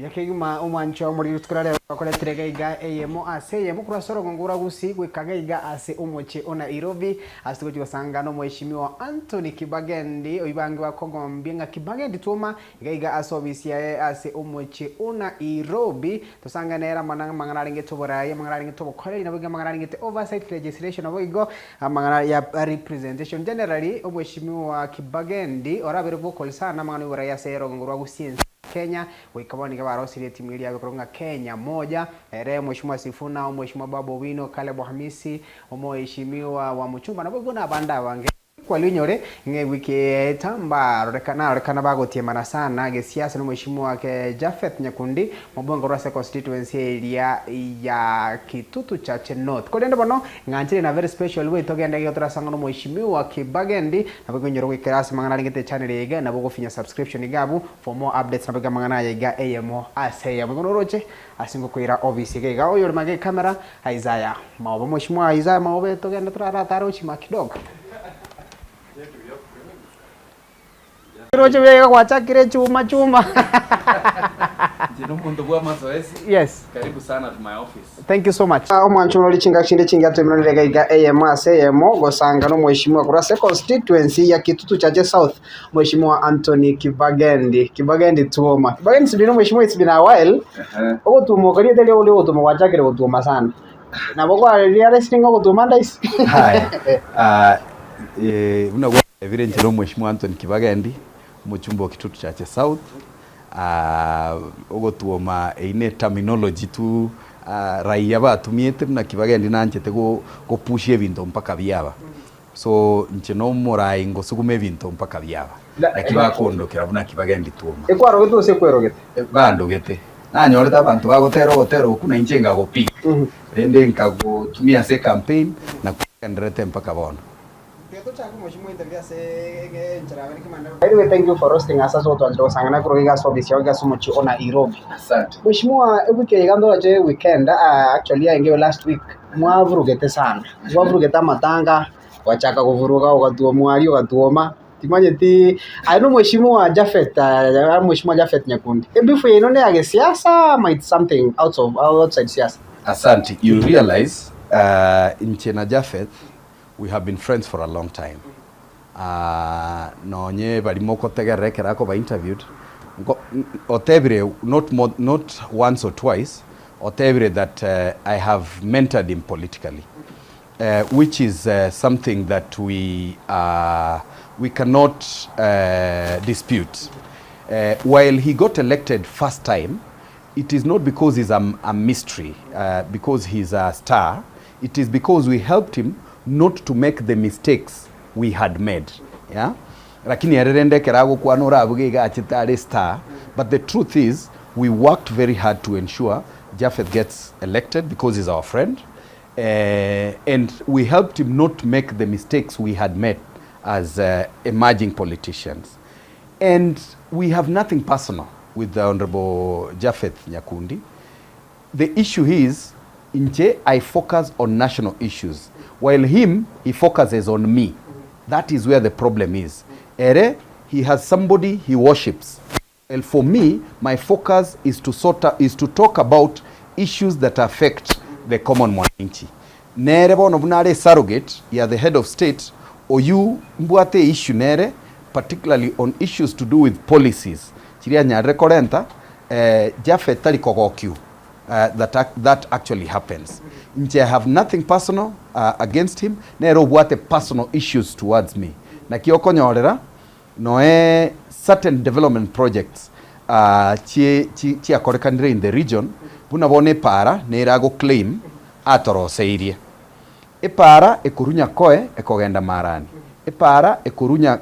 yakegima umwancho muri tukurare bakoleterega iga eyemo ase yemo kurasoro ngura gusi gwikaga iga ase umuche ona Nairobi asiko cyosanga no mheshimiwa Antony Kibagendi oyibange bakogombi nga Kibagendi tuma iga asobisi ya ase umuche ona Nairobi tosanga nera mangana ringe toboraye mangana ringe tobokorera nabuga mangana ringe oversight legislation abigo mangana ya representation generally mheshimiwa Kibagendi orabere bokolsana mangana buraya sero ngura gusi Kenya wikaboni kwa barosiri timu ili ya kuronga Kenya moja mheshimiwa Sifuna mheshimiwa Babu Wino Caleb Hamisi mheshimiwa wa Muchumba nabo na banda wange kwa linyore nge wiki tamba rekana bago tiemana sana ge siasa no mheshimiwa ke Jafet Nyakundi mobongo rasa constituency area ya Kitutu Chache North kodende bono ngantire na very special way togenda yotra sanga no mheshimiwa Kibagendi nabo nyoro wikirasi mangana ngete channel yega nabo gofinya subscription igabu for more updates nabo mangana yega AMO aseya mgono roche asingo kuira obviously gega oyo mage camera Isaiah maobo mheshimiwa Isaiah maobo togenda tra tarochi makidogo Roche vega kuachakire chuma. Jino mundo bwa mazoezi. Yes. Karibu sana to my office. Thank you so much. Omwancho lichinga chinga temenonega iga AMO gosanga no mheshimiwa kurase constituency ya Kitutu Chache South mheshimiwa Antony Kibagendi tuoma. Kibagendi sibino mheshimiwa it's been a while. Ogo tumokarie tele ole otumo wachakire otuma sana. Na boko realistic ogo tumanda is. Hai. Unagwa vile njero mheshimiwa Antony Kibagendi muchumbo Kitutu Chache South ogo tuoma ine terminology tu raia batumiete na Kibagendi nanchete go pushie bintu mpaka byaba so ncheno morai ngo sugume bintu mpaka byaba akiba kondokera buna Kibagendi tuoma ekwaro gitu se kwerogete bando gete nanyoreta abantu bagotero kuna inchenga go pick ende nkago tumia se campaign na kuendelea mpaka bono. Anyway, thank you for hosting us as well to sangana kuroga service yoga sumuchi ona Nairobi. Asante. Mheshimiwa wiki yigando je weekend actually ingewe last week mwavurugete sana. Mwavurugeta matanga wachaka kuvuruga ukatuo mwali ukatuoma. Timanye ti aino mheshimiwa Jafet Nyakundi. Before inone age siasa might something outside siasa. Asante. You realize in Chena Jafet we have been friends for a long time. No nye balimoko tegerekera ko ba interviewed. Otebre not once or twice. Otebre that I have mentored him politically, which is something that we cannot dispute. While he got elected first time, it is not because he's a mystery, because he's a star. It is because we helped him not to make the mistakes we had made. Yeah? Lakini yarende kerago kwa nora abugiga achitare star. But the truth is, we worked very hard to ensure Jafet gets elected because he's our friend. And we helped him not make the mistakes we had made as emerging politicians. And we have nothing personal with the Honorable Jafet Nyakundi. The issue is, inje I focus on national issues, while he focuses on me. That is where the problem is. He has somebody he worships. Well, for me, my focus is to talk about issues that affect the common mwananchi. Nerebo nobunare surrogate, you are the head of state, or you mbuate issue nere, particularly on issues to do with policies. Chiria nyare korenta, Jafet tali kokokyu. That actually happens. I have nothing personal against him. Nero buate personal issues towards me. Na kioko nyorera noe certain development projects chi akorekandire in the region buna bone para nerago claim atoro seirie. E para ekurunya koe ekogenda marani. E para ekurunya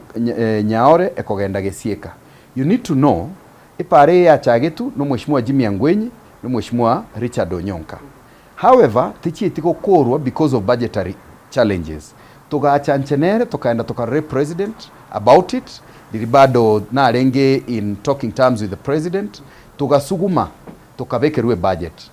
nyaore ekogenda gesieka. You need to know e pare ya chagetu no mheshimiwa Jimmy Angwenyi no mheshimiwa Richard Onyonka. However, tichi etiko korwa because of budgetary challenges. Toga chanchenere tokaenda tokare president about it. Diribado na renge in talking terms with the president. Toga suguma tokabekerwe budget.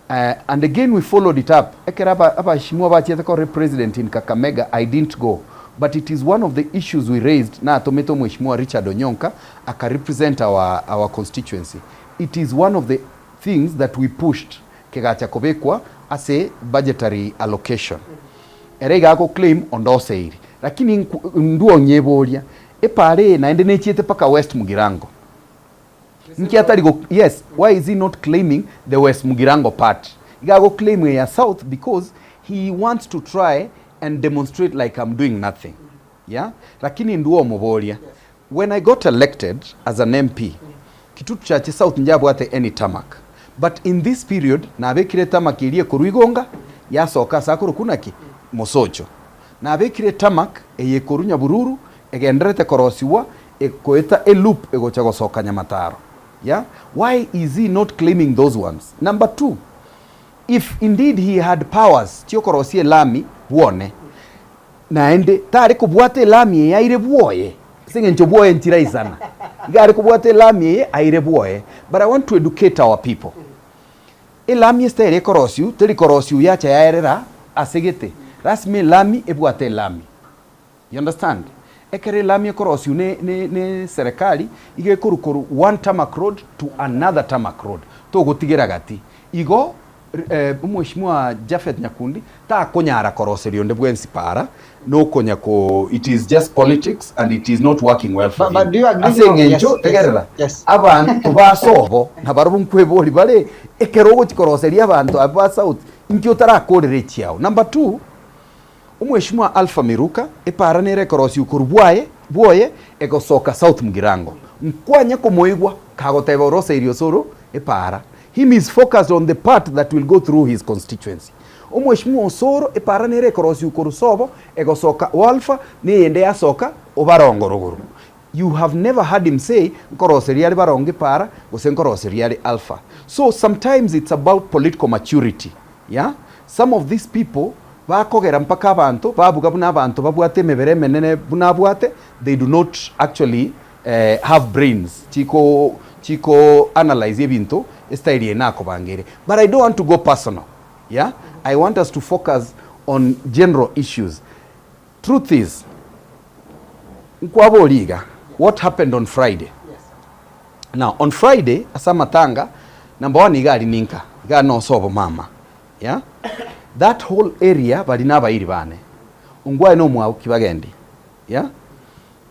And again we followed it up. Ekeraba aba shimwa bachi tokare president in Kakamega. I didn't go. But it is one of the issues we raised na tometo mheshimiwa Richard Onyonka aka represent our constituency. it is one of the things that we pushed kegacha kobekwa as a budgetary allocation. Erega ko claim ondoseiri. Lakini nduo nyeboria epare naende nechiete paka West Mugirango. Yes, why is he not claiming the West Mugirango part? Igago claim ya South because he wants to try and demonstrate like I'm doing nothing. Yeah? Lakini nduo moboria. When I got elected as an MP, Kitutu Chache South njabwate any tamak. But in this period, na abekire tamak ilie kuruigonga, ya soka sakuru kunaki, mosocho. Na abekire tamak, eye kurunya bururu, egenderete korosiwa, ekoeta loop egochago soka nyamataro. Yeah? Why is he not claiming those ones? Number 2, if indeed he had powers, tio korosie lami, buone, na ende, tari kubuate lami ya ire buoye. Singencho buoye ntira isana. Gari kubuate lami ya ire buoye. But I want to educate our people. Lami este korosiu, teri korosiu ya chayarera, asegete. Rasmi lami ebuate lami. You understand? Ekere lami korosiu ne serikali, ige kuru one tarmac road to another tarmac road. Togo tigera gati. Igo, mheshimiwa Japhet Nyakundi ta konyara koroseri onde bwensi para no konyako, it is just politics and it is not working well for him. But do you agree? Yes. Abantu basobo nabarubu kweboli bale ekerogo chikoroseri abantu aba South intyo tarakorere chiao. Number 2, mheshimiwa Alpha Miruka epara nere korosi ukurubwaye boye egosoka South Mugirango mkwanya komoigwa kagoteba roseri osoro epara. Him is focused on the part that will go through his constituency. Mheshimiwa Osoro epara nere korosi ukurusobo egosoka Alpha ni ende ya soka obarongorogoro. You have never heard him say koroseri ali baronge para gosen koroseri ali Alpha. So sometimes it's about political maturity. Yeah? Some of these people bakogera mpaka abantu babuga buna abantu babwate mebere menene buna bwate, they do not actually have brains chiko analyze ebintu estairi enako bangere. But I don't want to go personal. Yeah? I want us to focus on general issues. Truth is, nkwabo liga, what happened on Friday? Yes. Now, on Friday, asamatanga, number 1 igari ninka, igari no sobo mama. Yeah? That whole area balinaba iribane. Ongwae no mwa Kibagendi. Yeah?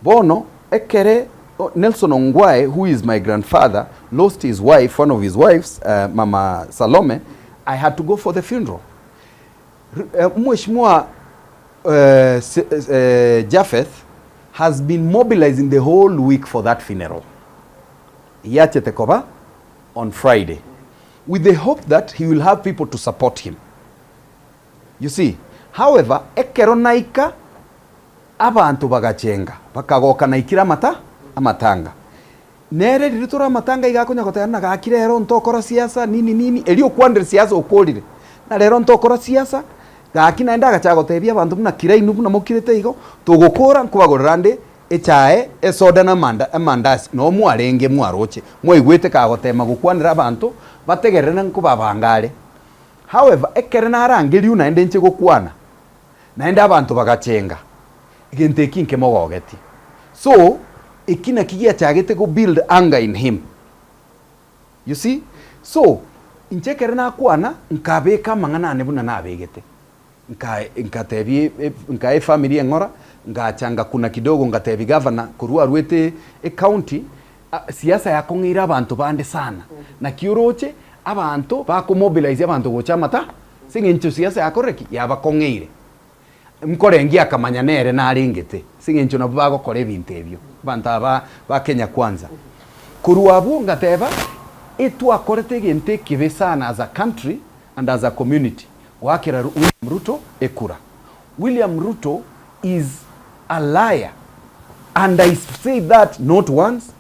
Bono ekere Nelson Ongwae, who is my grandfather, lost his wife, one of his wives, Mama Salome. I had to go for the funeral. Mheshimiwa Japheth has been mobilizing the whole week for that funeral. Yache tekoba on Friday, with the hope that he will have people to support him. You see, however, ekero naika abantu bagachenga bakagoka naikira amatanga nere riritura amatanga igakonya gotana gakire rero ntokora siasa nini elio kwandire siasa okolire na rero ntokora siasa gakina enda gachagotebia abantu buna kira inu buna mokirete igo tugukora nkubagorande echae esoda na mandasi no mwarenge mwaroche mwaigwete kagotema gukwanira abantu bategerere nkubabangale. However, ekere narangeri una ende nche gukwana na enda abantu bagachenga igente kinke mogogeti. So ikina kigia chagete go build anger in him. You see? So inchekere na kwana nkabeka mangana ne buna nabegete. Nkatebi nkae family engora ngachanga kuna kidogo ngatebi governor kurua rwete county siasa yakongira abantu bande sana. Na kiuroche abantu bakumobilize abantu gochamata singencho siasa yakoreki yabakongeire mkorengi akamanya nere naringete singencho nabo bagokora ebintu ebyo bantu ba Kenya Kwanza kuruabu ngateba etwakorete gente kibe sana as a country and as a community. Wakira William Ruto ekura. William Ruto is a liar, and I say that not once,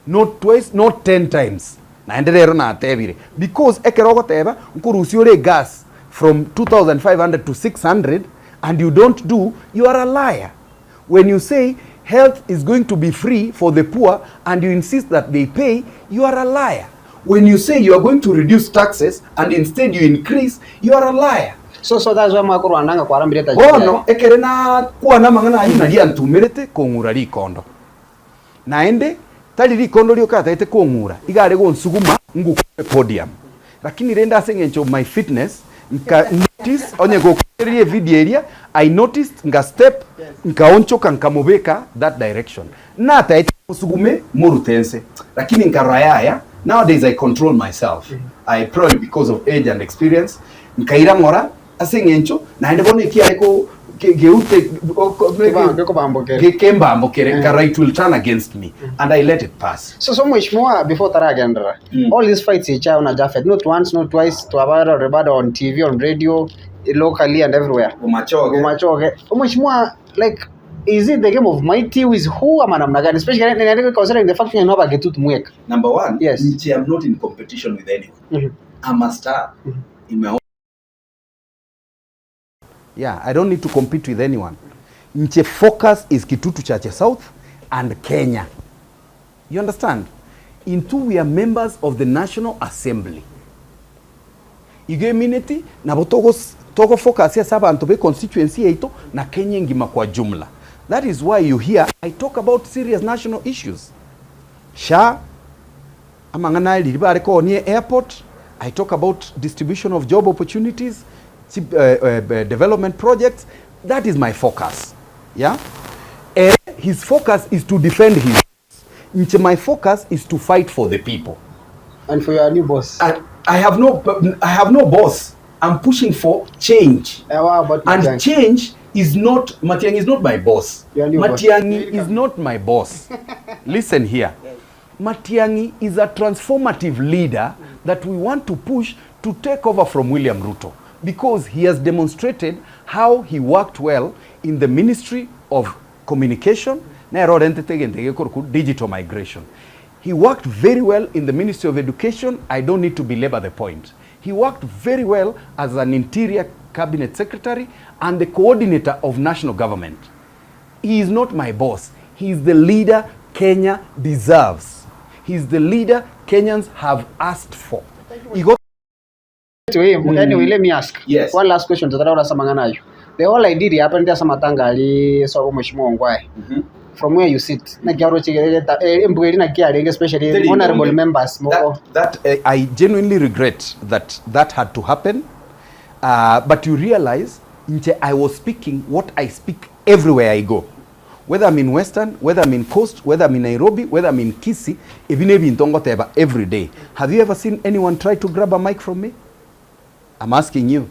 not twice, not 10 times. Naendelero na atebire because ekerogo teba nkurusiore gas from 2,500 to 600 and you don't do, you are a liar. When you say health is going to be free for the poor and you insist that they pay, you are a liar. When you say you are going to reduce taxes and instead you increase, you are a liar. So that's why makuru ananga kwa rambireta. Bono ekere na kuwa na mangana ayuna lia ntumerete kongura kondo. Naende tali kondo lio kata ete kongura igare go nsuguma ngukupe podium lakini renda sengencho my fitness nka notice onye gokurie video area I noticed nga step nkaonchoka nkamubeka that direction na taiti musugume murutense lakini nkarayaya nowadays I control myself I probably because of age and experience nkaira ngora asengencho na ndebone iki ariko geute kembambokere ka right will turn against me and I let it pass. So mheshimiwa, before Taragendra, all these fights icha na Jafet, not once, not twice, to about on TV, on radio, locally and everywhere. Umachoge. Mheshimiwa, like, is it the game of mighty with who am namna gani, especially considering the fact that you know about Kitutu Mweka? Number one, yes, I am not in competition with anyone. I'm a star in my own. Yeah, I don't need to compete with anyone. Nche focus is Kitutu Chache South and Kenya. You understand? In two, we are members of the National Assembly. Igeminity na togo focus ya saba antobe constituency yeto na Kenya ngima kwa jumla. That is why you hear I talk about serious national issues. Sha amangana libare ko near airport. I talk about distribution of job opportunities, development projects. That is my focus. Yeah. His focus is to defend his. My focus is to fight for the people. And for your new boss. I have no boss. I'm pushing for change. And change is not, Matiang'i is not my boss. Matiang'i is not my boss. Listen here. Matiang'i is a transformative leader that we want to push to take over from William Ruto, because he has demonstrated how he worked well in the Ministry of Communication, digital migration. He worked very well in the Ministry of Education. I don't need to belabor the point. He worked very well as an Interior Cabinet Secretary and the coordinator of national government. He is not my boss. He is the leader Kenya deserves. He is the leader Kenyans have asked for. He got Anyway, let me ask. Yes. One last question to Taraura Samanganayo. The whole idea happened to Samatanga ali so mheshimiwa Ongwae. From where you sit, especially honorable members. That I genuinely regret that had to happen. But you realize, I was speaking what I speak everywhere I go. Whether I'm in Western, whether I'm in Coast, whether I'm in Nairobi, whether I'm in Kisii, every day. Have you ever seen anyone try to grab a mic from me? I'm asking you.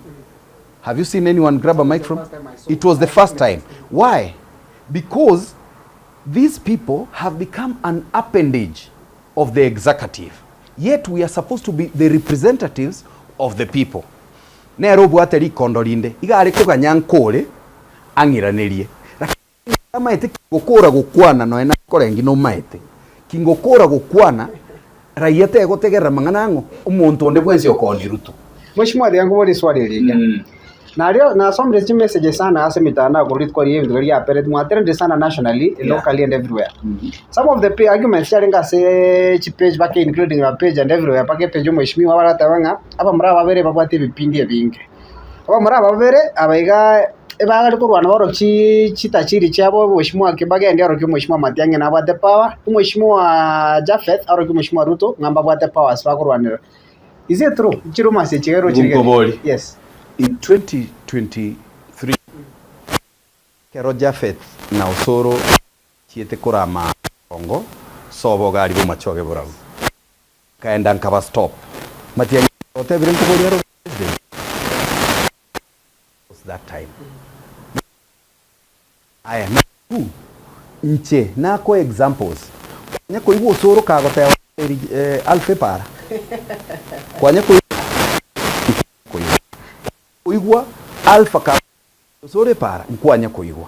Have you seen anyone grab a mic from me? It was the first time. Why? Because these people have become an appendage of the executive. Yet we are supposed to be the representatives of the people. Nairobi ateri kondorinde. Iga ariko ganyankore angiranerie. Kama ete gukura gukwana no ena korengi no maete. Kingokora gukwana raiete gotegera manganango umuntu onde bwense okoni Ruto. Mheshimiwa yangu wali swali liga. Na some messages sana ase mitana kurit kwa hivi ndio ya pere mwatrend sana nationally, locally and everywhere. Some of the arguments sharing ase page back including your page and everywhere pake page mheshimiwa wala tawanga apa mraba bere babati bipindi ebinge. Apa mraba bere abaiga ebaga kurwana baro chitachiri chabo mheshimiwa Kibagendi aro mheshimiwa Matiang'i na bate power, mheshimiwa Jafet aro mheshimiwa Ruto ngamba bate power swa kurwanira. Is it true? Chiruma se chigero chigero. Yes. In 2023, Kero Jafet na Osoro chiete kurama Kongo sobo gari bo machoge borau. Kaenda nkaba stop. Matiang'i otebire nkubonyero that time. Aya na nche na ko examples. Kwanya ko iwo Osoro kagote alfe para. Kwanya ko kuigwa alpha ka sore para nkwanya kuigwa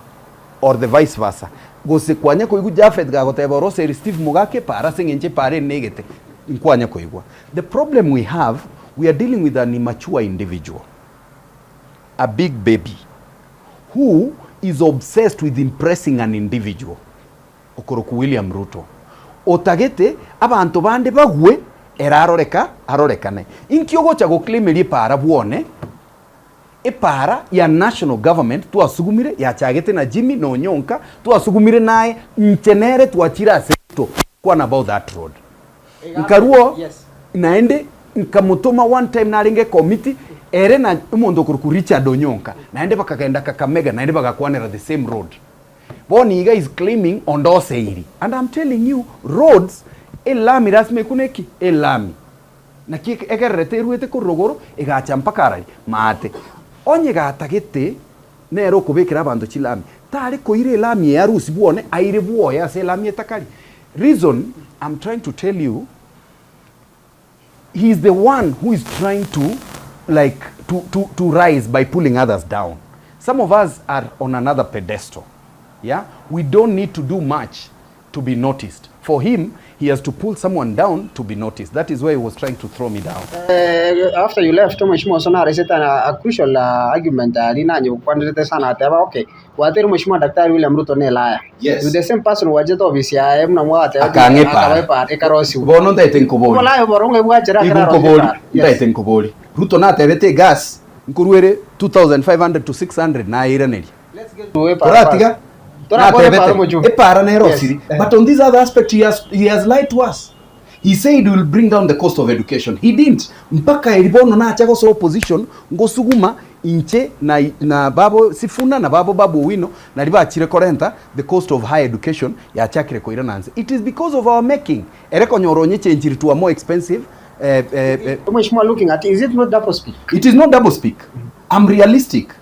or the vice versa gose kwanya kuigwa Jafet gagoteba Rose Steve Mugake para sengenche pare negete nkwanya kuigwa. The problem we have, we are dealing with an immature individual, a big baby who is obsessed with impressing an individual. Okoroku William Ruto otagete abantu bande bagwe arorekane inkiogo cha goklemerie para buone para ya national government tuasugumire ya chagete na Jimmy no Nyonka tuasugumire nae ntenere tuachira seto kwa about that road nkaruo naende nkamutuma one time naringe committee ere na umuntu kuri Richard Onyonka naende bakagenda Kakamega naende bagakwanira the same road. Boni guy is claiming ondoseiri, and I'm telling you roads elami rasme kuneki elami na kike egerete ruete kurogoro igacha mpaka arari mate onye gatagete nero kubekira abandu chilami tari koire elami ya rusi buone aire buo ya se elami etakari. Reason I'm trying to tell you, he is the one who is trying to like to rise by pulling others down. Some of us are on another pedestal. Yeah, we don't need to do much to be noticed. For him, he has to pull someone down to be noticed. That is why he was trying to throw me down. After you left, Mheshimiwa Sona raised a crucial argument. Linanyo kwandete sana ataba okay. Wateri Mheshimiwa Daktari William Ruto ne liar. Yes. With the same person wajeto office ya mna mwate akawepa ekarosi. Bono ndete nkoboli. Wala borongo bwajira nkoboli. Ndete nkoboli. Ruto na tebete gas nkuruere 2500 to 600 na iraneli. Let's get to Toratiga. But on this other aspect, he has lied to us. He said he will bring down the cost of education. He didn't. Mpaka ilibono na achako so opposition ngosuguma inche na babo Sifuna na babu wino na liba achire korenta the cost of higher education ya achakire ko irananze. It is because of our making. Ereko nyoronye change to a more expensive. Looking at it, is it not double speak? It is not double speak. I'm realistic.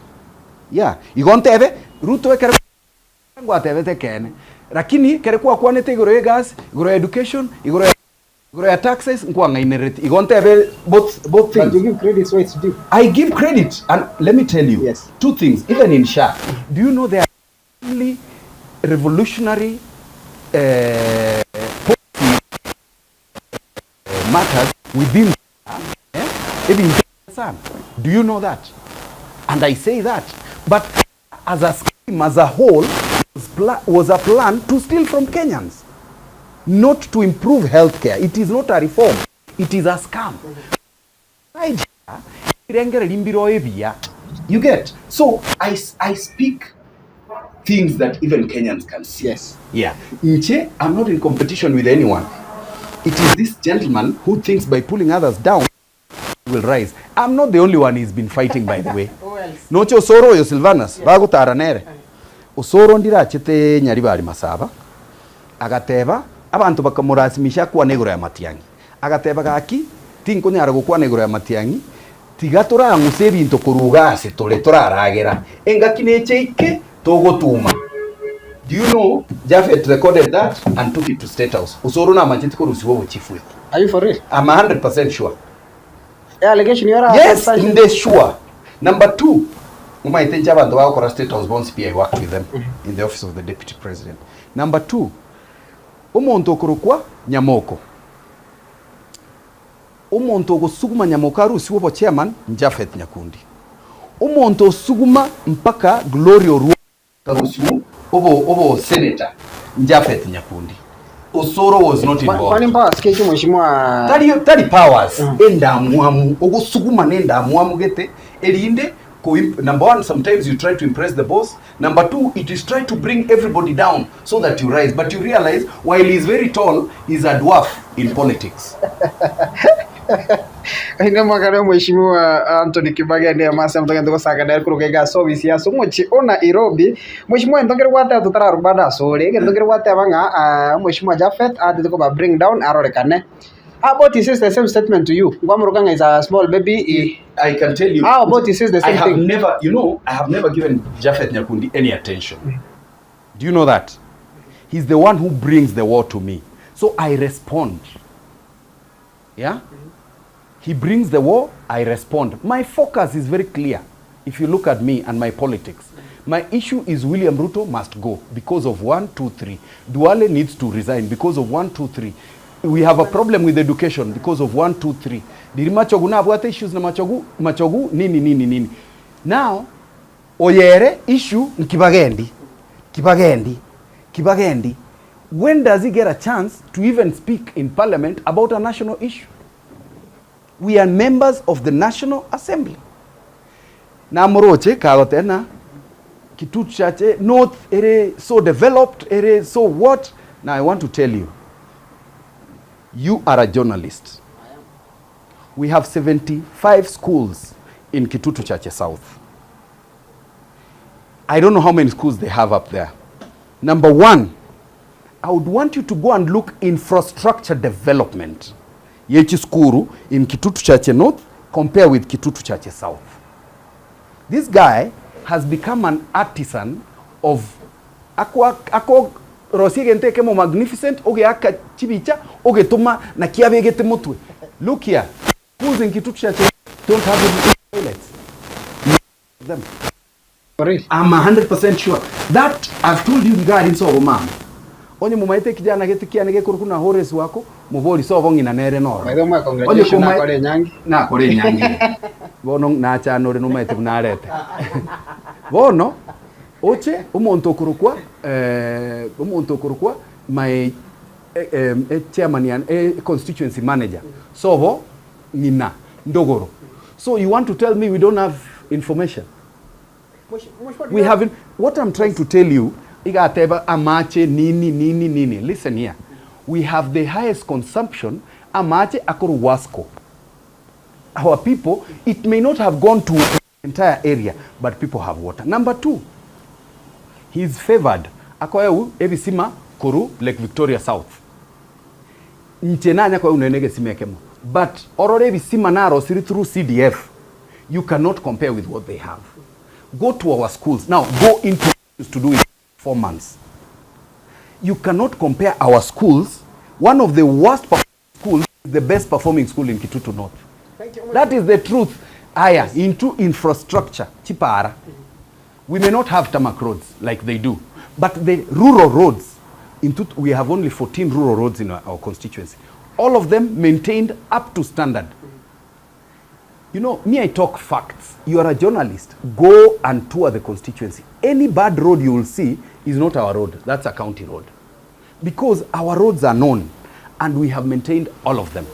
Yeah. Igonteve Ruto ekere ngwatebete kene lakini kere kwa kwanete igoro ya gas, igoro ya education, igoro ya taxes nkwanga inerete igontebe both things. But you give credit where it's due. I give credit, and let me tell you two things. Even in SHA, do you know there are only revolutionary policy matters within SHA? Do you know that? And I say that, but as a scheme as a whole was a plan to steal from Kenyans, not to improve healthcare. It is not a reform. It is a scam. You get? So I speak things that even Kenyans can see. Yes. Yeah. Nche, I'm not in competition with anyone. It is this gentleman who thinks by pulling others down will rise. I'm not the only one he's been fighting, by the way. Noche Osoro yo Silvanas, bago taranere. Osoro ndira chete nyari bari masaba. Agateba abantu bakamurasimisha kwa negro ya Matiangi. Agateba gaki tinko nyara go kwa negro ya Matiangi. Tigatora nguse binto kuruga se tole toraragera. Engakineche ike togotuma. Do you know Jafet recorded that and took it to State House. Osoro na majiti ko rusiwo chifu. Are you for real? I'm 100% sure. Allegation you are. Yes, in the sure. Number two, umaitenja bantu bakora State House bonds pia I worked with them in the office of the Deputy President. Number two, umuntu okurukwa Nyamoko. Umuntu ogusuguma Nyamoko arusi wobo chairman Jafet Nyakundi. Umuntu osuguma mpaka Glory Oruo karusi obo senator Jafet Nyakundi. Osoro was not involved. Kwani mpaka sikecho mheshimiwa tari powers enda muamu ogusuguma nenda muamu gete elinde number one, sometimes you try to impress the boss. Number two, it is try to bring everybody down so that you rise, but you realize while he's very tall, he's a dwarf in politics. Ina magana mheshimiwa Antony Kibagendi amasa mtongendo kusaka kurugega service ya somochi ona Nairobi. Mheshimiwa ndongere wate tutara rubada sole ndongere wate banga mheshimiwa Jafet ati ko bring down arorekane. How about he says the same statement to you? Gwamuruganga is a small baby. I can tell you. How about he says the same thing? I have never given Jafet Nyakundi any attention. Do you know that? He's the one who brings the war to me. So I respond. Yeah? He brings the war, I respond. My focus is very clear. If you look at me and my politics, my issue is William Ruto must go because of 1, 2, 3. Duale needs to resign because of 1, 2, 3. We have a problem with education because of 1, 2, 3. Dirimachogu na abwate issues na machogu nini. Now, Oyere issue ni Kibagendi. When does he get a chance to even speak in parliament about a national issue? We are members of the National Assembly. Na moroche kagotena Kitutu Chache North ere so developed ere so what? Now I want to tell you, you are a journalist. We have 75 schools in Kitutu Chache South. I don't know how many schools they have up there. Number one, I would want you to go and look infrastructure development. Yechi skuru in Kitutu Chache North compare with Kitutu Chache South. This guy has become an artisan of ako rosigente kemo magnificent oge aka chibicha oge tuma na kiabegete mutwe. Look here. Schools in Kitutu Chache don't have toilets. Them. I'm 100% sure. That I've told you regarding so mama. Onye mumaite kijana gete kianege kurukuna hores wako muvoli so vongi na nere noro. By the way, congratulations na kore nyangi. Na kore nyangi. Bono na cha nore no maite bunarete. Bono oche umonto kurukwa my chairman and constituency manager. So bo nina ndogoro. So you want to tell me we don't have information? We haven't. What I'm trying to tell you, igateba amache nini. Listen here. We have the highest consumption amache akoro wasko. Our people, it may not have gone to the entire area, but people have water. Number two, he's favored. Akoya ebisima kuru Lake Victoria South. Ntenanya kwa unenege simekemo. But already ebisima naro siri through CDF. You cannot compare with what they have. Go to our schools. Now, go into to do it 4 months. You cannot compare our schools. One of the worst schools is the best performing school in Kitutu North. Thank you. That is the truth. Aya, into infrastructure. Chipara. We may not have tarmac roads like they do. But the rural roads, we have only 14 rural roads in our constituency. All of them maintained up to standard. You know, me, I talk facts. You are a journalist. Go and tour the constituency. Any bad road you will see is not our road. That's a county road. Because our roads are known and we have maintained all of them.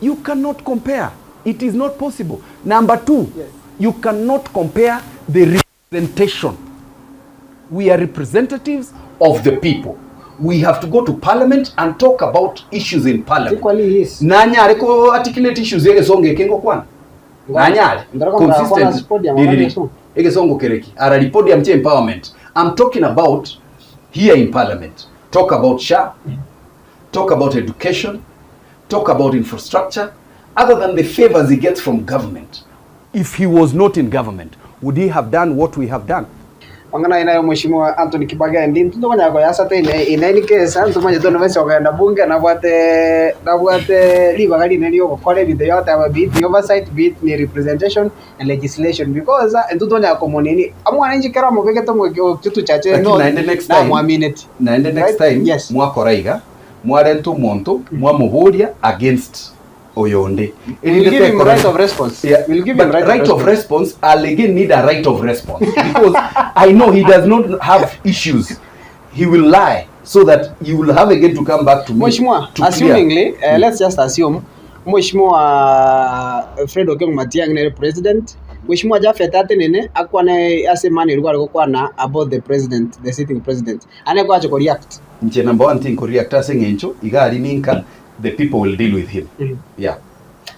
You cannot compare. It is not possible. Number two, yes. You cannot compare the representation. We are representatives of the people. We have to go to parliament and talk about issues in parliament. Equally is. Nanya ariko articulate issues yege songe kengo kwana. Nanyale consistent egesongo kereki ara podium empowerment. I'm talking about here in parliament. Talk about SHA, talk about education, talk about infrastructure, other than the favors he gets from government. If he was not in government, would he have done what we have done? Wangana inayo mheshimiwa Antony Kibagendi ntundonya kwa yasate in any case ntumanye dono wese ogenda bunge na bwate libagali neliyo kokole with the yota bit the oversight bit ni representation and legislation because ntundonya ko monini amwana nji kera mo keke tomwe Kitutu Chache no na next time yes. Mwa koraiga mwarentu monto mwa muhuria against Oyonde. We'll give him right of response. Yeah. We'll give him right of response. I'll again need a right of response because I know he does not have issues. He will lie so that you will have again to come back to me. Mheshimiwa, assumingly, let's just assume Mheshimiwa Fred Okeng Matiang'i ne president. Mheshimiwa Jafet Atenene akwane asemani rugwa kwana about the president, the sitting president. Ane kwa cho react. Nche number one thing ko react asengencho igari ninka. The people will deal with him. Yeah.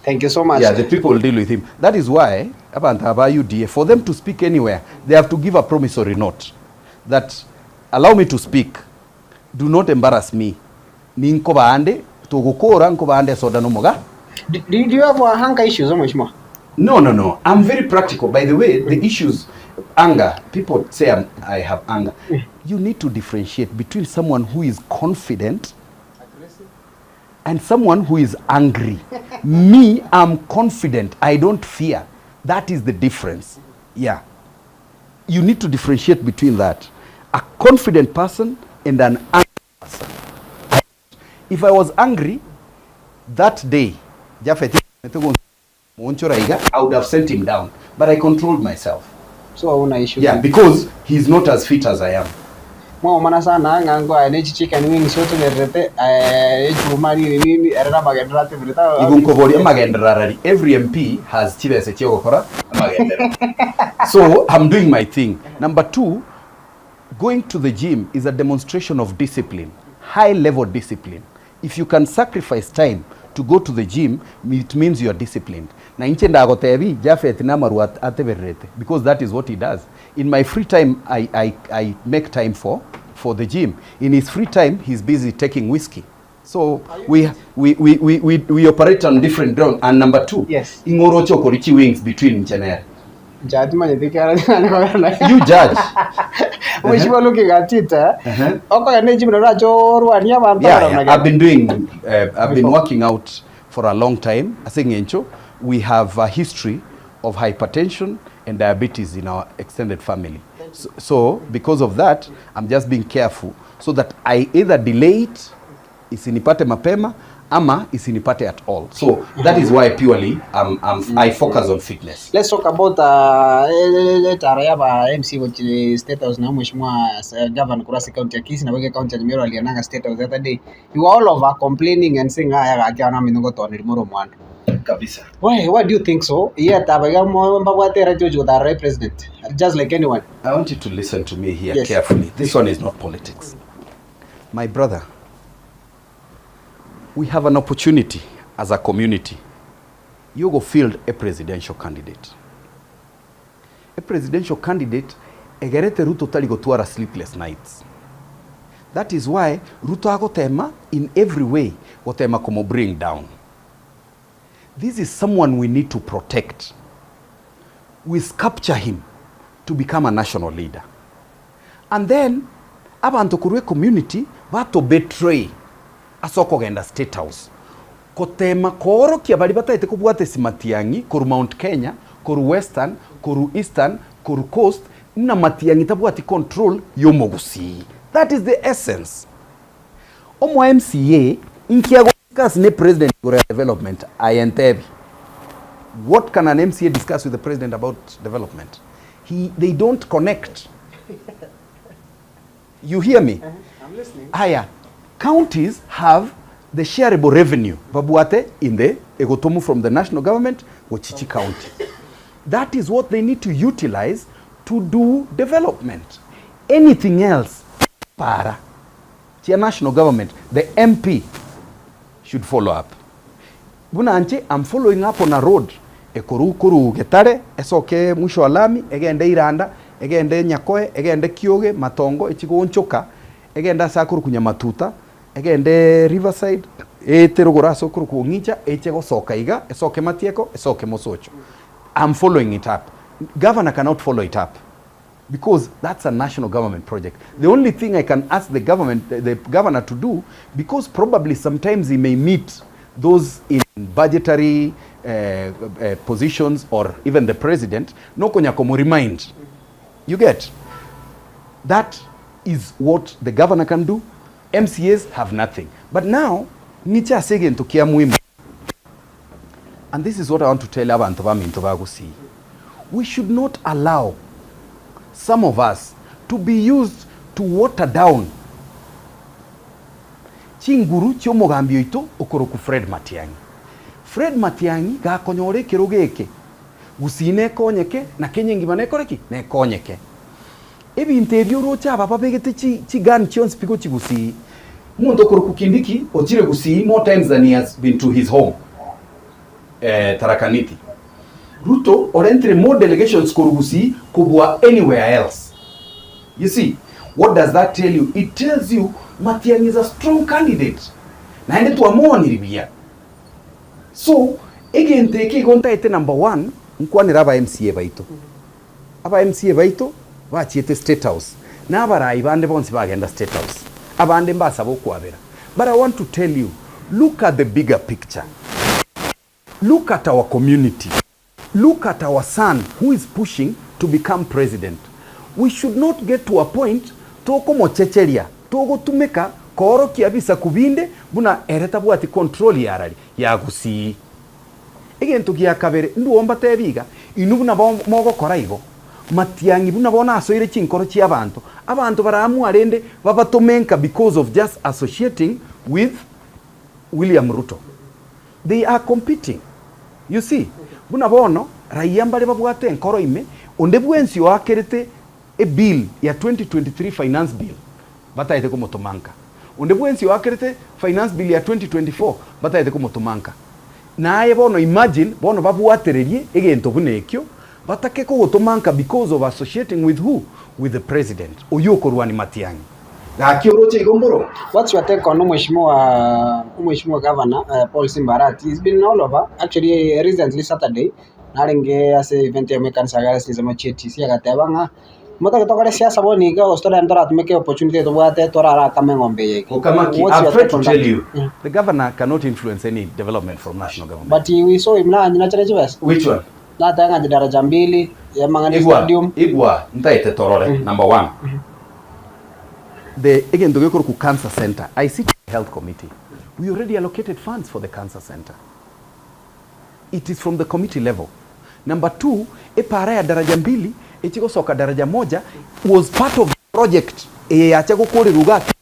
Thank you so much. Yeah, the people will deal with him. That is why, for them to speak anywhere, they have to give a promissory note that allow me to speak. Do not embarrass me. Ninkoba ande, togokora nkoba ande soda no moga. Do you have hunger issues, Mheshimiwa? No. I'm very practical. By the way, the issues, anger. People say I have anger. You need to differentiate between someone who is confident and someone who is angry. Me, I'm confident. I don't fear. That is the difference. Yeah. You need to differentiate between that. A confident person and an angry person. If I was angry, that day, I would have sent him down. But I controlled myself. So, I want to issue. Yeah, because he's not as fit as I am. Mana sana ngango anechi chicken wings sote nerete ejumani nini erana magendra te brita igunko bori magendra rari. Every MP has chibese chiokora magendra. So I'm doing my thing. Number two, going to the gym is a demonstration of discipline, high level discipline. If you can sacrifice time to go to the gym, it means you are disciplined. Na inche ndagotebi Jafet na maru ateberete, because that is what he does. In my free time, I make time for the gym. In his free time, he's busy taking whiskey. So we operate on different ground. And number two, yes, ingorocho korichi wings between Chenere. Judge man, you judge. Which you are looking at it, Yeah, I've been working out for a long time. I think we have a history of hypertension and diabetes in our extended family. So because of that, I'm just being careful so that I either delay it, isinipate mapema, ama isinipate at all. So that is why purely I focus on fitness. Let's talk about MC which State House na mheshimiwa Governor Kurasi County ya Kisii na wege county ya Meru aliananga State House the other day. You all over complaining and saying akiana minongo to Limuru mwana. Kabisa. Why do you think so? Yeah, tabaga mo mbabwate Jojo the president, just like anyone. I want you to listen to me here, yes, carefully. This one is not politics. My brother, we have an opportunity as a community. You go field a presidential candidate. A presidential candidate, egerete Ruto taligo tuara sleepless nights. That is why Ruto agotema in every way gotema como bring down. This is someone we need to protect. We sculpture him to become a national leader. And then, abantu kurwe community, vato betray asoko genda State House. Kotema koro kia bali bataite kubwate simatiangi, kuru Mount Kenya, kuru Western, kuru Eastern, kuru Coast, na matiangi tabuati control yomogusi. That is the essence. Omo MCA, inkiago discuss ne president for development, INTEB. What can an MCA discuss with the president about development? They don't connect. You hear me? I'm listening. Haya, counties have the shareable revenue, babuate in the egotomu from the national government, Wachichi County. That is what they need to utilize to do development. Anything else, para. Chia national government, the MP should follow up. Buna anche, I'm following up on a road. Kuru Getare, esoke mwisho alami, egende Iranda, egende Nyakoe, egende Kioge, Matongo, echigo Onchoka, egende Sakuru Kunyamatuta, egende Riverside, eterogora kuru kuongicha, echego soka iga, esoke Matieko, esoke Mosocho. I'm following it up. Governor cannot follow it up because that's a national government project. The only thing I can ask the governor to do, because probably sometimes he may meet those in budgetary positions or even the president, no konyakomo remind. You get? That is what the governor can do. MCAs have nothing. But now, nicha segen to kia muhimu. And this is what I want to tell abantu bami ntobagusi. We should not allow some of us to be used to water down chinguru chomogambio ito okoroku Fred Matiang'i. Fred Matiang'i ga konyore kirogeke gusine konyeke na kenyengi manekoreki ne konyeke ebintu ebyo rocha baba begete chi gan chons piko chigusi muntu okoroku Kindiki ochire gusi more times than he has been to his home Tarakaniti. Ruto or entre more delegations korugusi kubwa anywhere else. You see, what does that tell you? It tells you Matiang'i is a strong candidate. Na ende tuamua niribia. So, again teke gonta ete number 1, Enkwana raba MCA baito. Aba MCA baito bachiete State House. Na abarai bande bonsi bagenda State House. Abande mbasa bokwabera. But I want to tell you, look at the bigger picture. Look at our community. Look at our son who is pushing to become president. We should not get to a point toko mochecheria, togo tumeka koro kiabisa kubinde buna ereta bwati control yarari yagusi. Again tugia kabere ndu omba tebiga inubuna mogo koraigo. Matiang'i buna bona asoire chinkoro chi abantu. Abantu baramu arende babatomenka because of just associating with William Ruto. They are competing. You see, buna bono raia mbale babwate enkoro ime onde bwensi wakerete a bill ya 2023 finance bill bataite ko motomanka onde bwensi wakirete finance bill ya 2024 bataete kumutumanka naye bono imagine bono babuatererie egento bunekyo batake kugutumanka because of associating with who, with the president oyo korwani Matiang'i gakioroche igomboro. What's your take on Mheshimiwa Governor Paul Simbarati? He's been all over. Actually, recently Saturday, naringe as event ya mekanisa gari sema cheti sia gatebanga. Mota kutoka siasa boni ga ostora ndora tumeke opportunity to bwate torara kama ngombe yake. I'm afraid to tell you, the governor cannot influence any development from national government. But we saw him na nyina chivas. Which one? Na tanga daraja mbili ya mangani stadium. Igwa ntaite torore number 1. The again the cancer center, I sit in the health committee. We already allocated funds for the cancer center. It is from the committee level. Number 2, para ya daraja mbili echiko soka daraja moja was part of the project achako kore rugaki.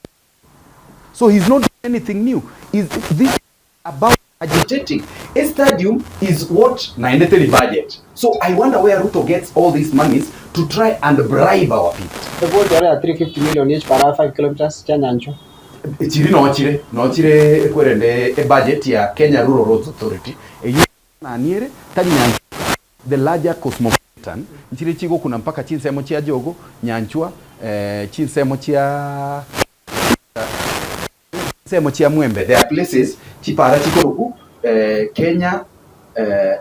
So he's not doing anything new. Is this about agitating? A stadium is what naendete budget. So I wonder where Ruto gets all these monies to try and bribe our people. The board are 350 million each para 5 kilometers Kenyancho. Chiri no chire kwerende a budget ya Kenya Rural Roads Authority. Na niere tali nyanchwa the larger cosmopolitan nchire chigo kuna mpaka chinsemo chia jogo nyanchwa chinsemo chia mwembe. There are places chipara chikoruku Kenya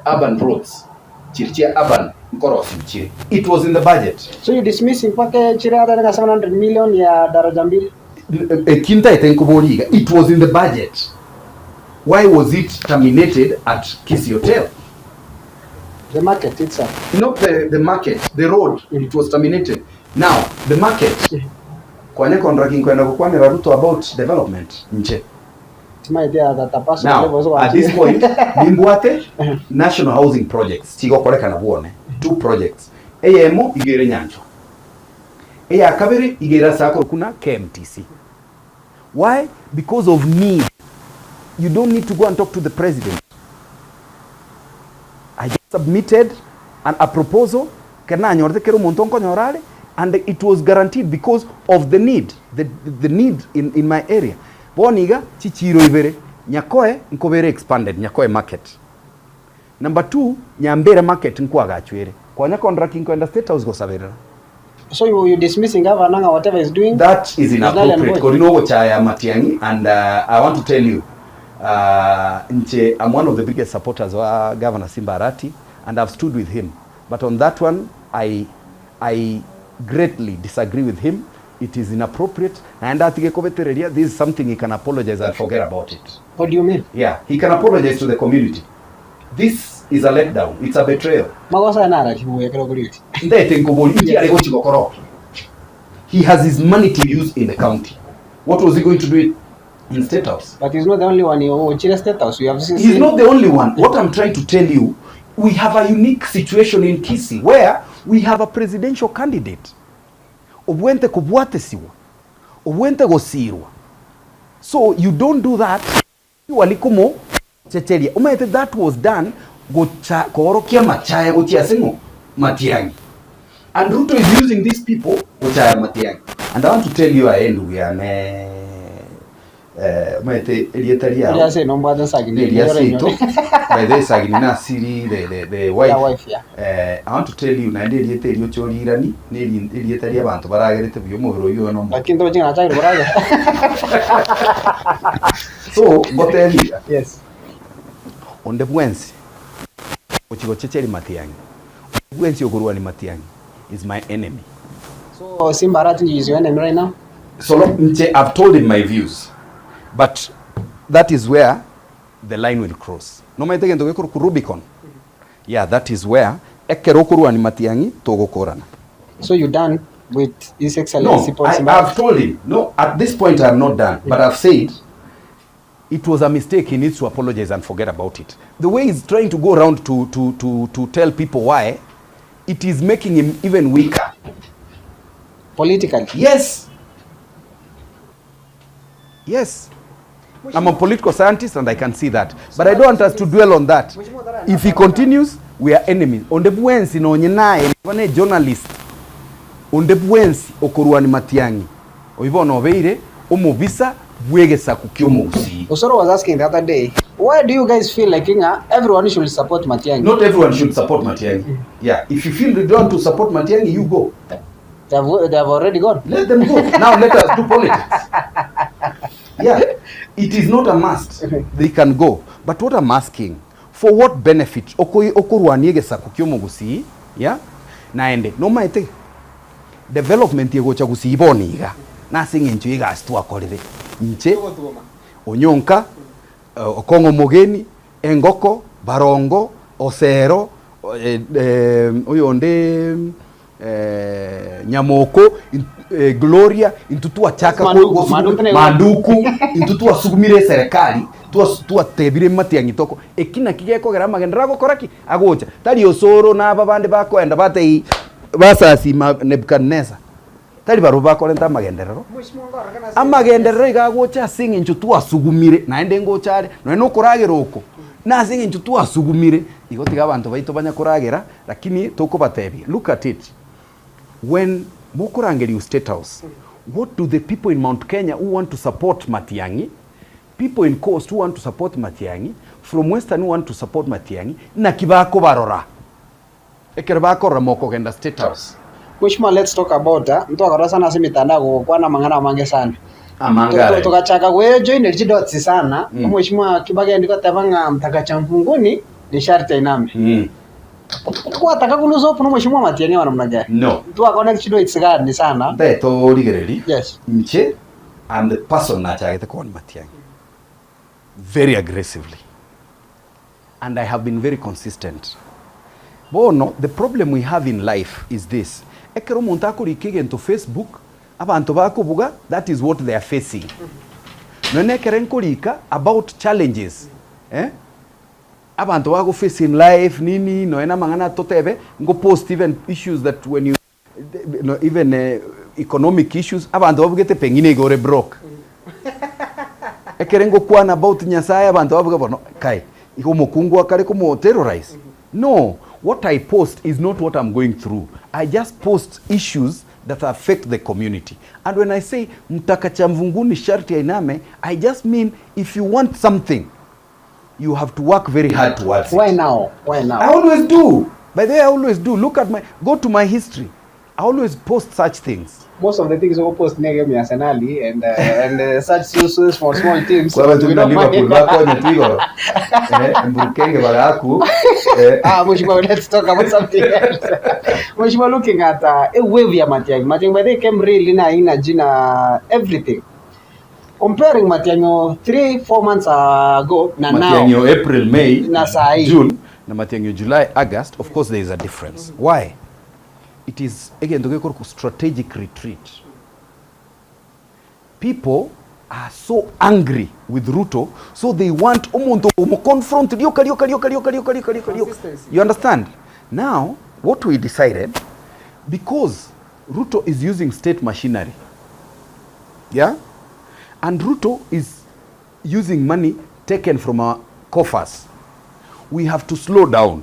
urban roads chirichia urban nkorosi chiri. It was in the budget. So you dismissing pake chira hata 700 million ya daraja mbili kinta itenkuboriga. It was in the budget. Why was it terminated at Kisii Hotel? The market itself. Not the market, the road. It was terminated. Now, the market. Kwane contracting kwenda kukwanira Ruto about development nje. My idea that a person now, at this point, Nimbuate national housing projects. Chigo koleka na buone. 2 projects. AMO igere nyancho. Eya kabiri igera sako kuna KMTC. Why? Because of need. You don't need to go and talk to the president. I just submitted a proposal and it was guaranteed because of the need, the need in my area. Boniga chichiro ivere nyakoe nkobere expanded nyakoe market. Number 2 nyambere market nkwaga achwere. Kwa nyako ndraki nkwenda State House go sabera. So you dismissing governor whatever is doing? That is inappropriate. Korino chaya Matiang'i, and I want to tell you Nche, I'm one of the biggest supporters of Governor Simbarati, and I've stood with him. But on that one, I greatly disagree with him. It is inappropriate. And I think this is something he can apologize and forget about it. What do you mean? Yeah, he can apologize to the community. This is a letdown. It's a betrayal. He has his money to use in the county. What was he going to do in State House? But he's not the only one. State House. He's not the only one. What I'm trying to tell you, we have a unique situation in Kisii where we have a presidential candidate. Obwente kubwatesiwa. Obwente gosirwa. So you don't do that. Walikumo checheria. Umaete that was done korokia machaya gotia sengo Matiang'i. And Ruto is using these people gochaya Matiang'i. And I want to tell you we are the wife. Yeah. I want to tell you so but yes, on the Bwensi Matiang'i is my enemy. So Simbarati is your enemy right now? So I've told him my views. But that is where the line will cross. No matter Rubicon. Yeah, that is where Matiang'i togo korana. So you done with His Excellency? No, I've told him. No, at this point I am not done. But I've said it was a mistake. He needs to apologize and forget about it. The way he's trying to go around to tell people why, it is making him even weaker. Politically? Yes. Yes. I'm a political scientist and I can see that. But I don't want us to dwell on that. If he continues, we are enemies. On the Bwensi no nyenae, one journalist. On the Bwensi okuruani Matiang'i. Oivo no veire, omobisa, wegesa kukyomusi. Osoro was asking the other day, why do you guys feel like everyone should support Matiang'i? Not everyone should support Matiang'i. Yeah, if you feel you want to support Matiang'i, you go. They have already gone. Let them go. Now let us do politics. Yeah, it is not a must. They can go. But what I'm asking, for what benefit? Okurwaniegesa kukyomugusi, yeah? Naende, no maite. Development yegocha gusiboniga. Nasinga nchu iga astua korire. Nche, Onyonka, Okongo Mogeni, Engoko, Barongo, Osero, oyonde Nyamoko, Gloria, intutua chaka Manduku, intutua sugumire serikali, tua tebire Matiang'i toko. Ekina kigeko gerama gendrago koraki agocha. Tari Osoro na babande bako enda batei basasi Nebukadneza. Tari baruba kolenta magenderero. Amagenderero igagocha singe nchutua sugumire naende ngochare no kuragera uko. Na singe nchutua sugumire igotiga abantu baito banya kuragera lakini toko batebi. Look at it. When mukurangeri State House, what do the people in Mount Kenya who want to support Matiang'i, people in Coast who want to support Matiang'i, from Western who want to support Matiang'i, na kibako barora. Ekerbako ramoko genda State House. Mheshimiwa, let's talk about mtu akarasa na simitanda kwa na mangana mange sana. Amangara. Tukachaka kwe join energy sana. Mheshimiwa Kibagendi kwa tabanga mtakacha mfunguni ni sharti iname. Kwa takakuluzo puno Mheshimiwa Matiang'i wana mnaga. No. Mtu akona kichido itsigani sana. Beto ligereli. Yes. Mche and the person na chagete kwa Matiang'i very aggressively. And I have been very consistent. Bono, the problem we have in life is this. Ekero montako rikige into Facebook, abantu bakubuga, that is what they are facing. None kerenko rika about challenges. Abantu bago face in life, nini, no ena mangana totebe, ngo post even issues that when you, no, even economic issues, abantu babugete pengine gore broke. Ekerengo kwana about Nyasaye, abantu babuga bono, kai, iko mokungu akare komo terrorize. No. What I post is not what I'm going through. I just post issues that affect the community. And when I say mtakacha mvunguni sharti ainame, I just mean if you want something, you have to work very hard towards it. Why now? Why now? I always do. By the way, I always do. Look at go to my history. I always post such things. Most of the things we post negemi Arsenali and such small teams. Kwa watu na Liverpool bako nyetigo. Mbukenge bagaku. Mheshimiwa, let's talk about something else. Mheshimiwa, looking at a wave ya Matiang'i. Matiang'i by the came really na ina jina everything. Comparing Matiang'i 3-4 months ago na now. Matiang'i April, May, na June, na Matiang'i July, August, of course there is a difference. Why? It is, again, the strategic retreat. People are so angry with Ruto, so they want to confront. You understand? Now, what we decided, because Ruto is using state machinery, yeah? And Ruto is using money taken from our coffers. We have to slow down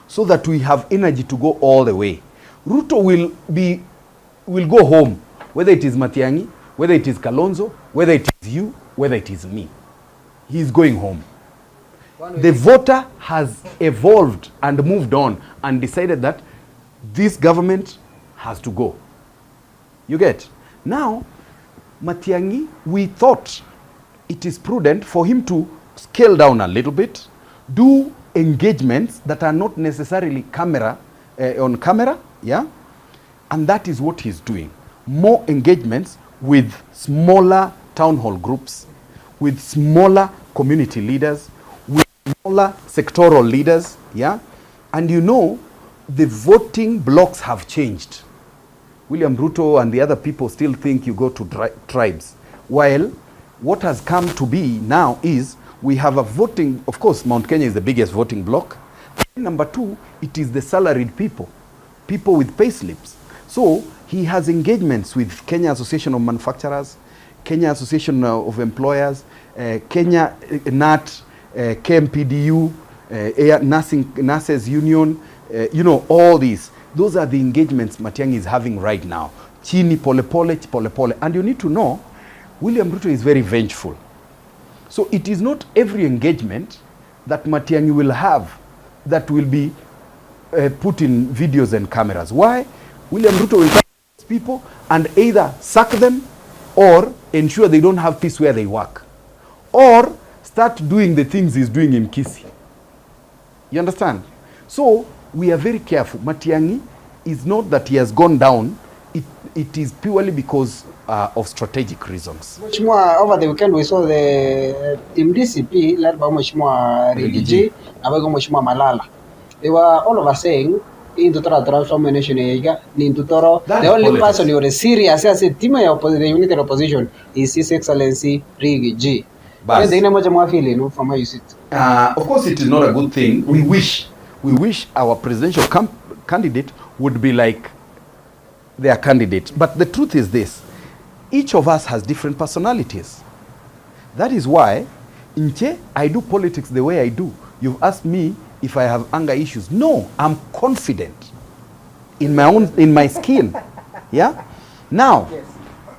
so that we have energy to go all the way. Ruto will go home, whether it is Matiang'i, whether it is Kalonzo, whether it is you, whether it is me. He is going home. The voter has evolved and moved on and decided that this government has to go. You get? Now, Matiang'i, we thought it is prudent for him to scale down a little bit, do engagements that are not necessarily on camera, yeah? And that is what he's doing. More engagements with smaller town hall groups, with smaller community leaders, with smaller sectoral leaders, yeah? And you know, the voting blocks have changed. William Ruto and the other people still think you go to tribes. While what has come to be now is we have a voting, of course, Mount Kenya is the biggest voting block. Number two, it is the salaried people with pay slips. So he has engagements with Kenya Association of Manufacturers, Kenya Association of Employers, Kenya NAT, KMPDU, Nurses Union, you know, all these. Those are the engagements Matiang'i is having right now. Chini pole pole. And you need to know, William Ruto is very vengeful. So it is not every engagement that Matiang'i will have that will be put in videos and cameras. Why? William Ruto will target people and either sack them or ensure they don't have peace where they work, or start doing the things he's doing in Kisii. You understand? So we are very careful. Matiang'i is not that he has gone down. It is purely because of strategic reasons. Mheshimiwa, over the weekend we saw the team DCP led by Mheshimiwa Rigiji and Mheshimiwa Malala. They were all of us saying into Toro transformation into Toro. The only person who is serious as a team of the united opposition is His Excellency Rigiji. But from where you sit. Of course, it is not a good thing. We wish our presidential candidate would be like their candidate. But the truth is this: each of us has different personalities. That is why, Inche, I do politics the way I do. You've asked me if I have anger issues. No, I'm confident in my skin. Yeah. Now, yes.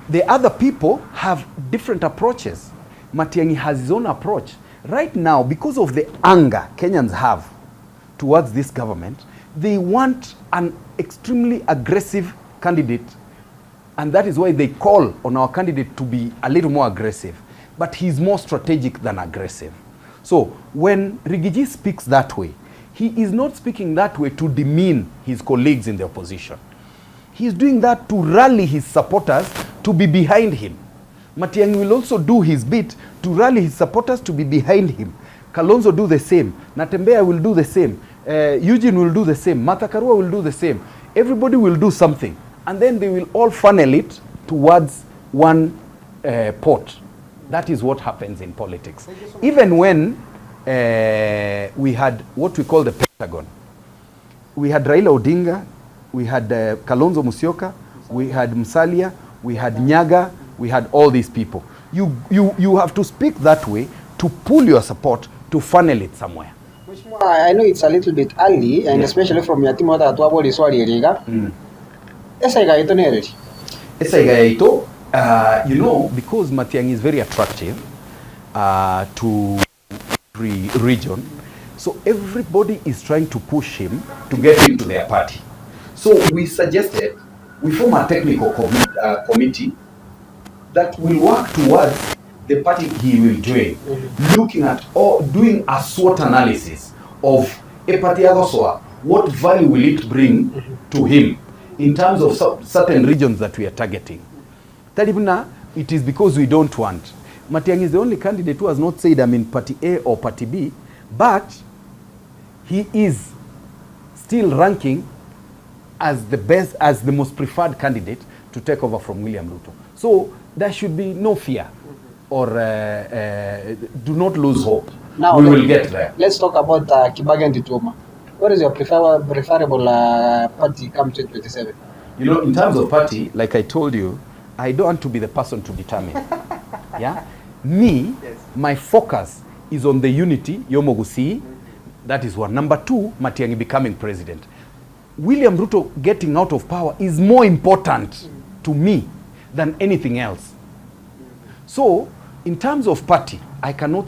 The other people have different approaches. Matiang'i has his own approach. Right now, because of the anger Kenyans have towards this government, they want an extremely aggressive candidate, and that is why they call on our candidate to be a little more aggressive. But he's more strategic than aggressive. So when Rigiji speaks that way, he is not speaking that way to demean his colleagues in the opposition. He's doing that to rally his supporters to be behind him. Matiang'i will also do his bit to rally his supporters to be behind him. Kalonzo do the same. Natembeya will do the same. Eugene will do the same. Martha Karua will do the same. Everybody will do something. And then they will all funnel it towards one pot. That is what happens in politics. Even when we had what we call the Pentagon. We had Raila Odinga, we had Kalonzo Musyoka, we had Musalia, we had Nyaga, we had all these people. You have to speak that way to pull your support to funnel it somewhere. I know it's a little bit early, and especially from your team that Tuaboli Swali Riga. You know, because Matiang'i is very attractive to every region, so everybody is trying to push him to get into their party. So we suggested we form a technical committee that will work towards the party he will join, looking at or doing a SWOT analysis of a party agoswa, what value will it bring to him in terms of certain regions that we are targeting. Talibuna, it is because we don't want. Matiang'i is the only candidate who has not said I'm in party A or party B, but he is still ranking as the best, as the most preferred candidate to take over from William Ruto. So there should be no fear or do not lose hope. Now we will get there. Let's talk about Kibagendi Tuoma. What is your preferable party come 2027? You know, in terms of party, like I told you, I don't want to be the person to determine. Yeah? Me, yes. My focus is on the unity, Yomogusi. That is one. Number two, Matiang'i becoming president. William Ruto getting out of power is more important to me than anything else. So, in terms of party, I cannot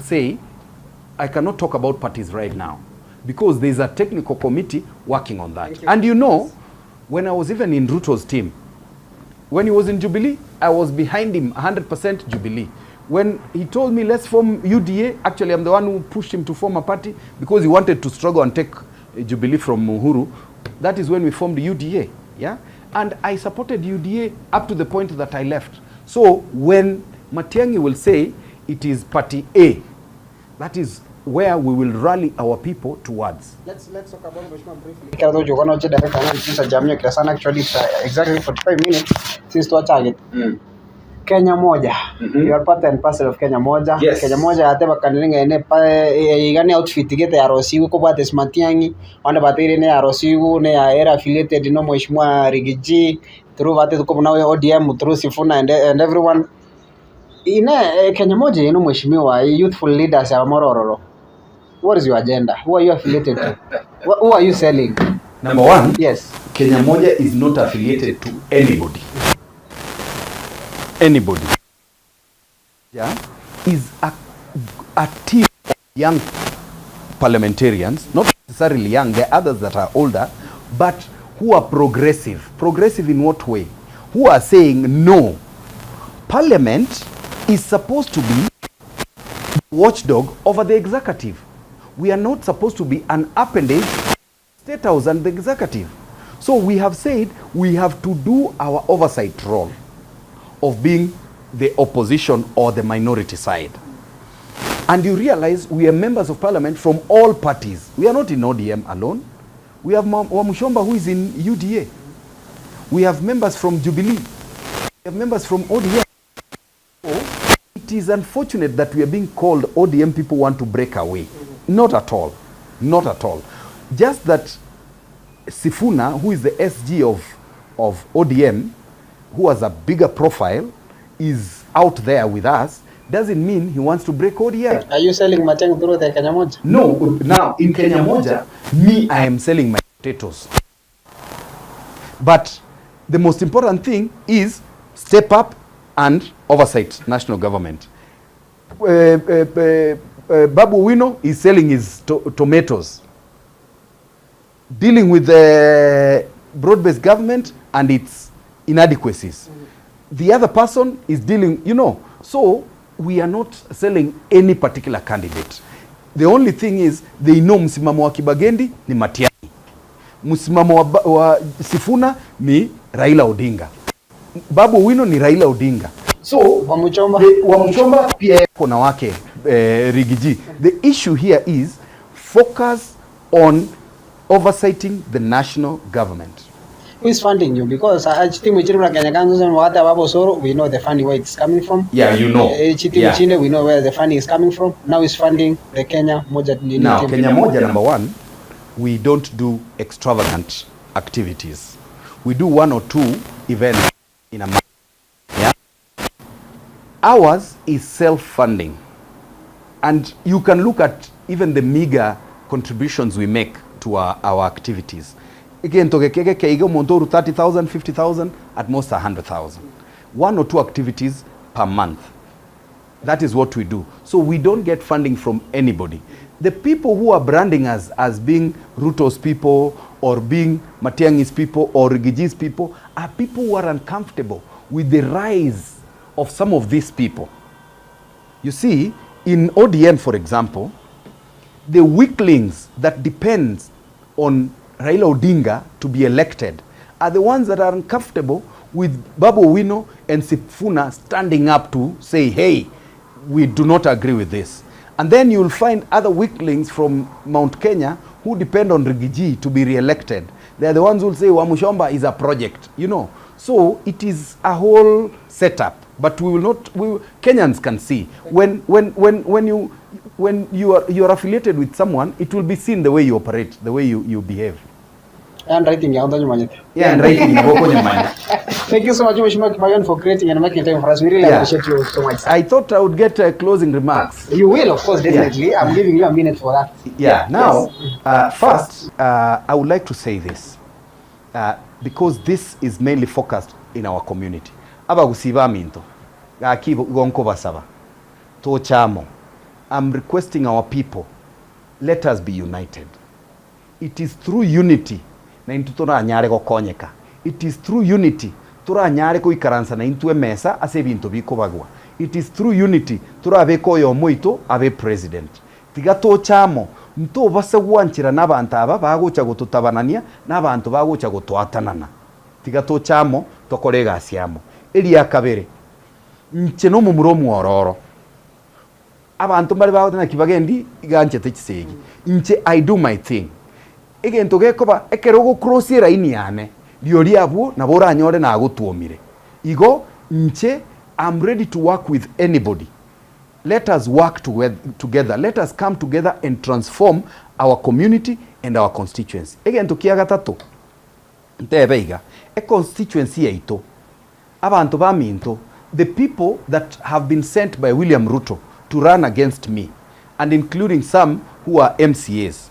talk about parties right now because there's a technical committee working on that. And you know, when I was even in Ruto's team, when he was in Jubilee, I was behind him 100% Jubilee. When he told me let's form UDA, actually I'm the one who pushed him to form a party because he wanted to struggle and take Jubilee from Uhuru. That is when we formed UDA, yeah? And I supported UDA up to the point that I left. So when Matiang'i will say it is party A, that is where we will rally our people towards. Let's talk about Mheshimiwa briefly. Actually, it's exactly 45 minutes since to our target. Kenya moja. You are part and parcel of Kenya moja. Yes. Kenya moja ateba kanilinga ene pa igane outfit gete ya Rosigu ko bate Matiang'i wanda batire ne ya Rosigu ne ya era affiliated no Mheshimiwa Rigiji through bate ko na ODM through Sifuna and everyone. Ine Kenya moja ino Mheshimiwa youthful leaders ya Morororo. What is your agenda? Who are you affiliated to? Who are you selling? Number one, yes. Kenya moja is not affiliated to anybody. Anybody. Yeah, is a team of young parliamentarians, not necessarily young, there are others that are older, but who are progressive. Progressive in what way? Who are saying, no, Parliament is supposed to be the watchdog over the executive. We are not supposed to be an appendage to the State House and the executive. So we have said we have to do our oversight role of being the opposition or the minority side. And you realize we are members of parliament from all parties. We are not in ODM alone. We have Wamushomba who is in UDA. We have members from Jubilee. We have members from ODM. So it is unfortunate that we are being called ODM people want to break away. Not at all. Not at all. Just that Sifuna, who is the SG of ODM, who has a bigger profile, is out there with us, doesn't mean he wants to break ODM. Are you selling Mateng through the Kenya Moja? No, now in Kenya Moja, I am selling my potatoes. But the most important thing is step up and oversight national government. Babu Wino is selling his tomatoes, dealing with the broad-based government and its inadequacies. The other person is dealing, so we are not selling any particular candidate. The only thing is they know msimamo wa Kibagendi ni Matiang'i. Msimamo wa Sifuna ni Raila Odinga. Babu Wino ni Raila Odinga. So Wamuchomba pia yako na wake Rigiji. The issue here is focus on oversighting the national government. Who is funding you? Because we know the funding where it's coming from. Yeah, you know. Yeah. We know where the funding is coming from. Now it's funding the Kenya Moja. Now, Kenya Moja, number one, we don't do extravagant activities. We do 1 or 2 events in a month. Yeah? Ours is self-funding. And you can look at even the meager contributions we make to our activities. Again, togekeke keigo montoru 30,000, 50,000, at most 100,000. 1 or 2 activities per month. That is what we do. So we don't get funding from anybody. The people who are branding us as being Ruto's people or being Matiang'i's people or Rigiji's people are people who are uncomfortable with the rise of some of these people. You see, in ODM, for example, the weaklings that depends on Raila Odinga to be elected are the ones that are uncomfortable with Babu Wino and Sifuna standing up to say, hey, we do not agree with this. And then you'll find other weaklings from Mount Kenya who depend on Rigiji to be re-elected. They're the ones who will say Wamushomba is a project, So it is a whole setup. But we will not, Kenyans can see. When you are affiliated with someone, it will be seen the way you operate, the way you behave. And writing Antony Kibagendi. Yeah, and writing Thank you so much, Mheshimiwa Kibagendi, for creating and making time for us. We really appreciate you so much. I thought I would get closing remarks. You will, of course, definitely. Yeah. I'm giving you a minute for that. Yeah. Now, first, I would like to say this, because this is mainly focused in our community. Abagusiba minto, akibo gonko basaba, to chamo. I'm requesting our people, let us be united. It is through unity na intu turanyare gukonyeka. It is through unity turanyare kuikaransa na intu emesa ase bintu bikobagwa. It is through unity turabeko yo moito abe president. Tiga to chamo nto basagwanchira n'abantu aba bagucha gututabanania n'abantu bagucha gutwatanana. Tiga to chamo tokorega asiamo. Eri akabere nche no mu muromu ororo. Abantu bari baho na Kibagendi iganche tekisegi. Nche I do my thing. Again togekoba ekerogo crossira iniane liori abu na bora anyore na agutuomire igo nche I'm ready to work with anybody. Let us work together. Let us come together and transform our community and our constituency. Again tokiaga tato ntebeiga a constituency yaito abantu baminto, the people that have been sent by William Ruto to run against me, and including some who are MCAs.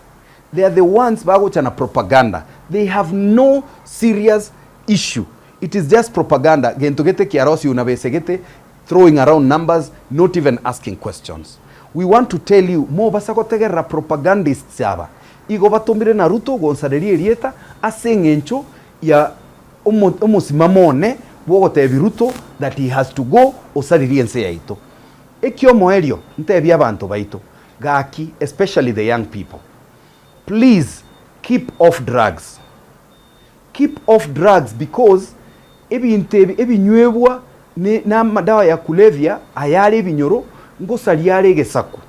They are the ones bagochana propaganda. They have no serious issue. It is just propaganda. Gentogete kiarosi unabesegete throwing around numbers, not even asking questions. We want to tell you, mo basakotegera propagandists aba. Igo batumire na Ruto gonsarerie rieta ase ngencho ya omusimamone wogotebi Ruto that he has to go osaririe nse yaito. Ekio moerio ntebi abantu baito. Gaki, especially the young people. Please keep off drugs. Keep off drugs because ebi nyebwa na madawa ya kulevya ayale ebinyoro ngo saliare gesaku.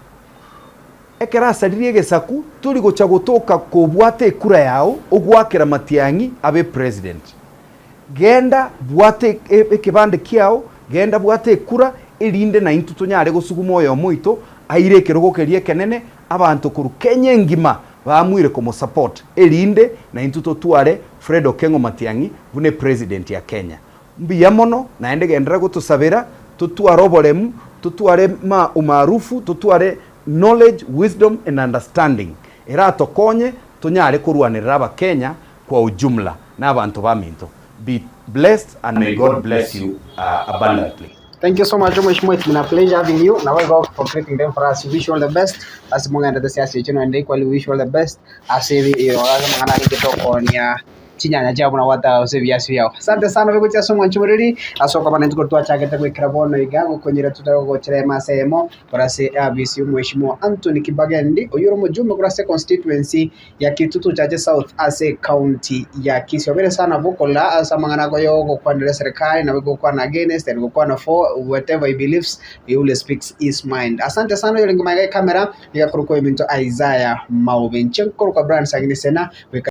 Ekera saliare gesaku tuli gocha gotoka kobwate kura yao ogwakera Matiang'i abe president. Genda bwate ekibande kiao, genda bwate kura elinde na intuto nyare gosuguma oyo moito aire kerogokerie kenene abantu kuru Kenya ngima bamwire komo support elinde na intuto tuare Fred Okengo Matiang'i bune president ya Kenya. Mbiya mono naende gendera gotusabira tutuare oboremu tutuare umaarufu tutuare knowledge, wisdom and understanding era tokonye tunyare kurwanirira aba Kenya kwa ujumla na abantu baminto. Be blessed and may God bless you abundantly. Thank you so much, Mheshimiwa. It's been a pleasure having you. Now we go for creating them for us. We wish you all the best. As Munga and the Siasi, and equally wish you all the best. As you on ya chinyanya jabu na wata useviasi yao. Asante sana wewe kwa somo nchumuriri. Asoka bana ntuko tuacha kete kwa krabono igago konyera tutako chirema semo kurase ABC Mheshimiwa Antony Kibagendi oyuro mujumbe kurase constituency ya Kitutu Chache South ase county ya Kisii. Obere sana bukola asa mangana ko yogo kwa ndele serikali na wego kwa na against and kwa na for whatever he believes he will speaks his mind. Asante sana yule ngoma ya kamera ya kuruko iminto Isaiah Maubenchen kwa brand sangini sena